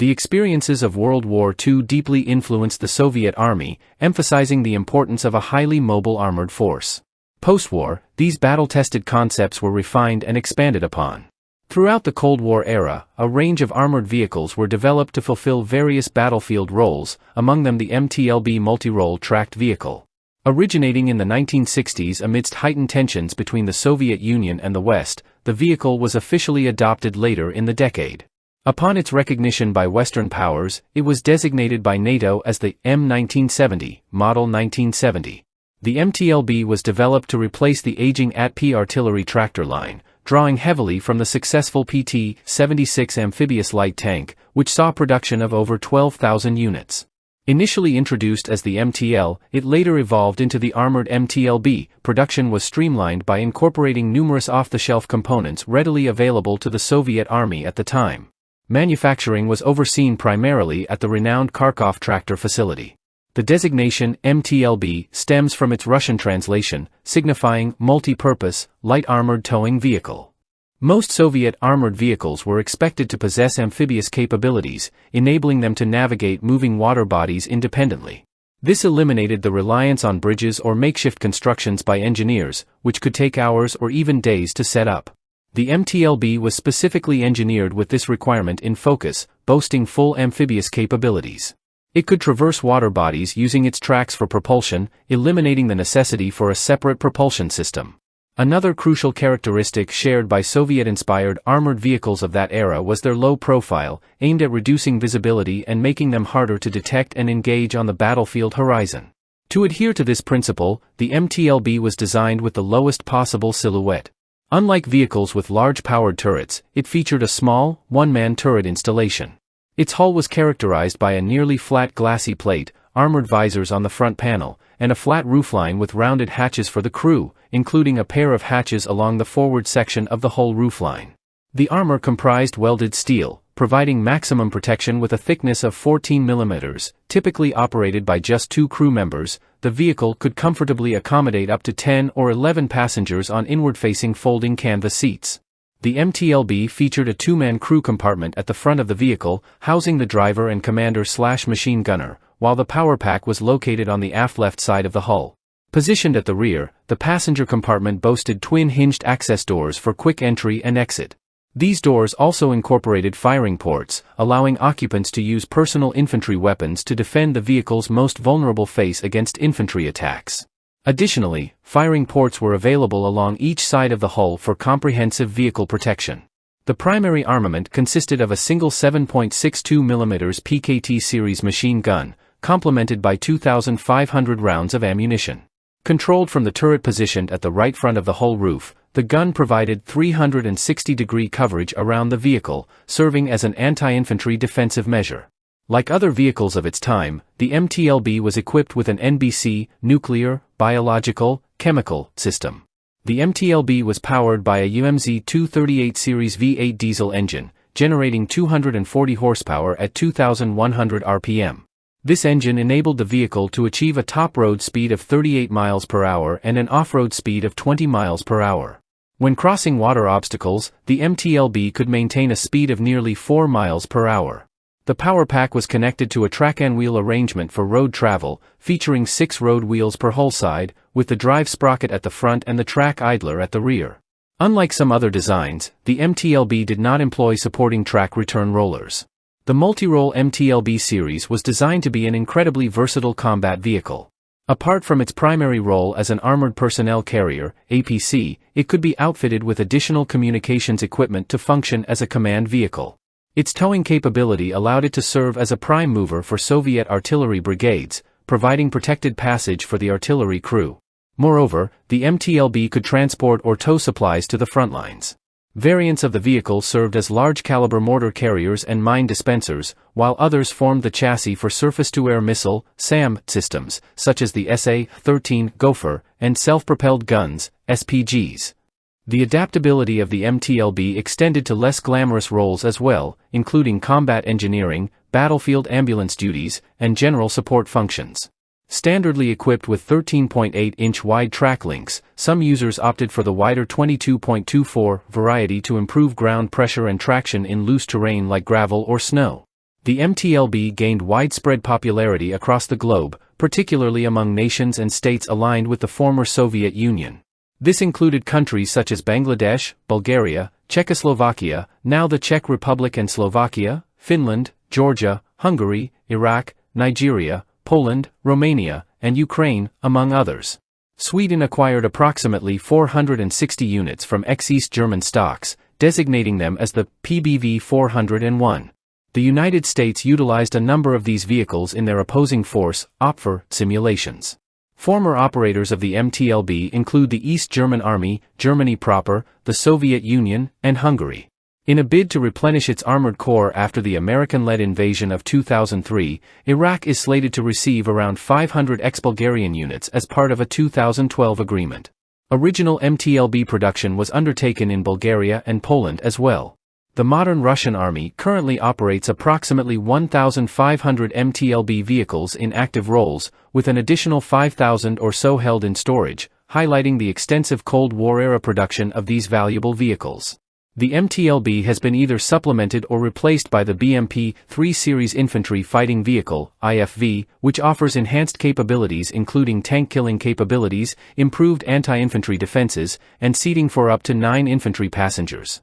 The experiences of World War II deeply influenced the Soviet Army, emphasizing the importance of a highly mobile armored force. Post-war, these battle-tested concepts were refined and expanded upon. Throughout the Cold War era, a range of armored vehicles were developed to fulfill various battlefield roles, among them the MTLB Multirole tracked vehicle. Originating in the 1960s amidst heightened tensions between the Soviet Union and the West, the vehicle was officially adopted later in the decade. Upon its recognition by Western powers, it was designated by NATO as the M1970, Model 1970. The MTLB was developed to replace the aging ATP artillery tractor line, drawing heavily from the successful PT-76 amphibious light tank, which saw production of over 12,000 units. Initially introduced as the MTL, it later evolved into the armored MTLB. Production was streamlined by incorporating numerous off-the-shelf components readily available to the Soviet Army at the time. Manufacturing was overseen primarily at the renowned Kharkov tractor facility. The designation MTLB stems from its Russian translation, signifying multi-purpose, light armored towing vehicle. Most Soviet armored vehicles were expected to possess amphibious capabilities, enabling them to navigate moving water bodies independently. This eliminated the reliance on bridges or makeshift constructions by engineers, which could take hours or even days to set up. The MTLB was specifically engineered with this requirement in focus, boasting full amphibious capabilities. It could traverse water bodies using its tracks for propulsion, eliminating the necessity for a separate propulsion system. Another crucial characteristic shared by Soviet-inspired armored vehicles of that era was their low profile, aimed at reducing visibility and making them harder to detect and engage on the battlefield horizon. To adhere to this principle, the MTLB was designed with the lowest possible silhouette. Unlike vehicles with large powered turrets, it featured a small, one-man turret installation. Its hull was characterized by a nearly flat glassy plate, armored visors on the front panel, and a flat roofline with rounded hatches for the crew, including a pair of hatches along the forward section of the hull roofline. The armor comprised welded steel, providing maximum protection with a thickness of 14 mm. Typically operated by just 2 crew members, the vehicle could comfortably accommodate up to 10 or 11 passengers on inward-facing folding canvas seats. The MTLB featured a 2-man crew compartment at the front of the vehicle, housing the driver and commander/machine gunner, while the power pack was located on the aft left side of the hull. Positioned at the rear, the passenger compartment boasted twin-hinged access doors for quick entry and exit. These doors also incorporated firing ports, allowing occupants to use personal infantry weapons to defend the vehicle's most vulnerable face against infantry attacks. Additionally, firing ports were available along each side of the hull for comprehensive vehicle protection. The primary armament consisted of a single 7.62 mm PKT series machine gun, complemented by 2,500 rounds of ammunition. Controlled from the turret positioned at the right front of the hull roof, the gun provided 360-degree coverage around the vehicle, serving as an anti-infantry defensive measure. Like other vehicles of its time, the MTLB was equipped with an NBC, nuclear, biological, chemical system. The MTLB was powered by a UMZ 238 series V8 diesel engine, generating 240 horsepower at 2,100 RPM. This engine enabled the vehicle to achieve a top road speed of 38 miles per hour and an off-road speed of 20 miles per hour. When crossing water obstacles, the MTLB could maintain a speed of nearly 4 miles per hour. The power pack was connected to a track-and wheel arrangement for road travel, featuring 6 road wheels per hull side, with the drive sprocket at the front and the track idler at the rear. Unlike some other designs, the MTLB did not employ supporting track return rollers. The Multirole MTLB series was designed to be an incredibly versatile combat vehicle. Apart from its primary role as an armored personnel carrier, APC, it could be outfitted with additional communications equipment to function as a command vehicle. Its towing capability allowed it to serve as a prime mover for Soviet artillery brigades, providing protected passage for the artillery crew. Moreover, the MTLB could transport or tow supplies to the front lines. Variants of the vehicle served as large-caliber mortar carriers and mine dispensers, while others formed the chassis for surface-to-air missile (SAM) systems, such as the SA-13 Gopher, and self-propelled guns, SPGs. The adaptability of the MTLB extended to less glamorous roles as well, including combat engineering, battlefield ambulance duties, and general support functions. Standardly equipped with 13.8-inch wide track links, some users opted for the wider 22.24 variety to improve ground pressure and traction in loose terrain like gravel or snow. The MTLB gained widespread popularity across the globe, particularly among nations and states aligned with the former Soviet Union. This included countries such as Bangladesh, Bulgaria, Czechoslovakia, now the Czech Republic and Slovakia, Finland, Georgia, Hungary, Iraq, Nigeria, Poland, Romania, and Ukraine, among others. Sweden acquired approximately 460 units from ex-East German stocks, designating them as the PBV 401. The United States utilized a number of these vehicles in their opposing force, OPFOR, simulations. Former operators of the MTLB include the East German Army, Germany proper, the Soviet Union, and Hungary. In a bid to replenish its armored corps after the American-led invasion of 2003, Iraq is slated to receive around 500 ex-Bulgarian units as part of a 2012 agreement. Original MTLB production was undertaken in Bulgaria and Poland as well. The modern Russian army currently operates approximately 1,500 MTLB vehicles in active roles, with an additional 5,000 or so held in storage, highlighting the extensive Cold War-era production of these valuable vehicles. The MTLB has been either supplemented or replaced by the BMP-3 Series Infantry Fighting Vehicle, IFV, which offers enhanced capabilities including tank-killing capabilities, improved anti-infantry defenses, and seating for up to 9 infantry passengers.